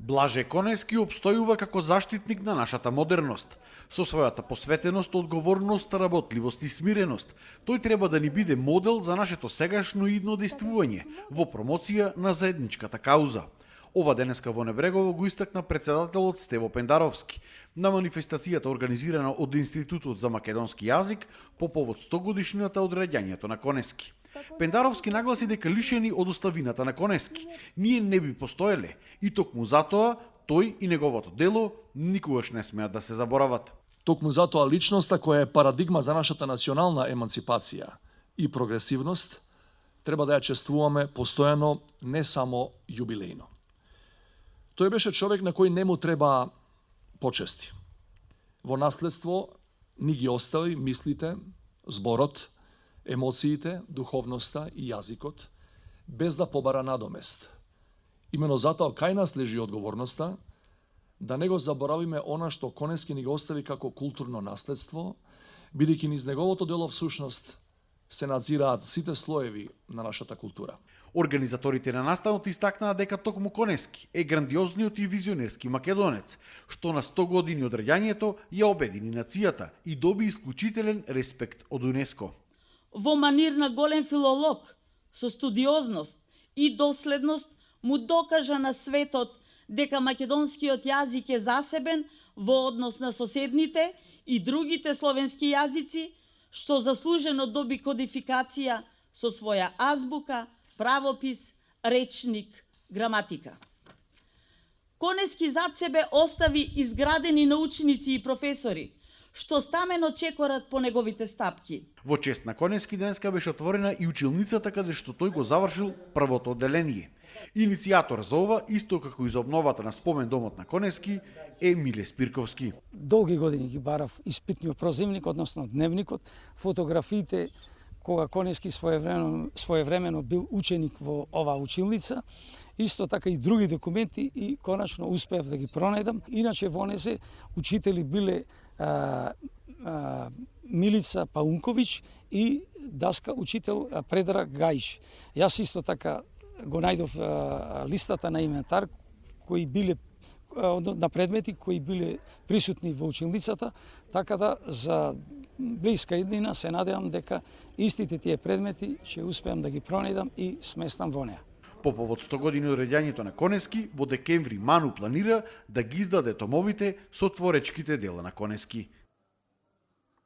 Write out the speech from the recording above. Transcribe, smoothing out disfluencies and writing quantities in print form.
Блаже Конески обстојува како заштитник на нашата модерност. Со својата посветеност, одговорност, работливост и смиреност, тој треба да ни биде модел за нашето сегашно и идно действување во промоција на заедничката кауза. Ова денеска во Небрегово го истакна председателот Стево Пендаровски на манифестацијата организирана од Институтот за македонски јазик по повод 100 годишнината од раѓањето на Конески. Пендаровски нагласи дека лишени од оставината на Конески, ние не би постоеле и токму затоа тој и неговото дело никогаш не смеат да се заборават. Токму затоа личноста која е парадигма за нашата национална еманципација и прогресивност треба да ја чествуваме постојано, не само јубилејно. Тој беше човек на кој не му треба почести. Во наследство ни ги остави мислите, зборот, емоциите, духовноста и јазикот, без да побара надомест. Имено затоа кај нас лежи одговорноста да не го заборавиме она што Конески ни го остави како културно наследство, бидејќи низ неговото дело всушност се надзираат сите слоеви на нашата култура. Организаторите на настанот истакнаа дека токму Конески е грандиозниот и визионерски македонец, што на 100 години од раѓањето ја обедини нацијата и доби исклучителен респект од УНЕСКО. Во манир на голем филолог, со студиозност и доследност, му докажа на светот дека македонскиот јазик е засебен во однос на соседните и другите словенски јазици, што заслужено доби кодификација со своја азбука, правопис, речник, граматика. Конески зад себе остави изградени научници и професори, што стамено чекорат по неговите стапки. Во чест на Конески денеска беше отворена и училницата каде што тој го завршил првото одделение. Иницијатор за ова, исто како и за обновата на спомен домот на Конески, е Миле Спирковски. Долги години ги барав испитниот прозивник, односно дневникот, фотографиите кога Конески своевремено бил ученик во оваа училница, исто така и други документи и конечно успеав да ги пронајдам. Иначе во не се учители биле Милица Паунковиќ и даска учител Предраг Гајш. Јас исто така го најдов листата на инвентар кои биле на предмети кои биле присутни во училницата, така да за блиска иднина се надевам дека истите тие предмети ќе успеам да ги пронајдам и сместам во неа. По повод 100 години од раѓањето на Конески, во декември Ману планира да ги издаде томовите со творечките дела на Конески.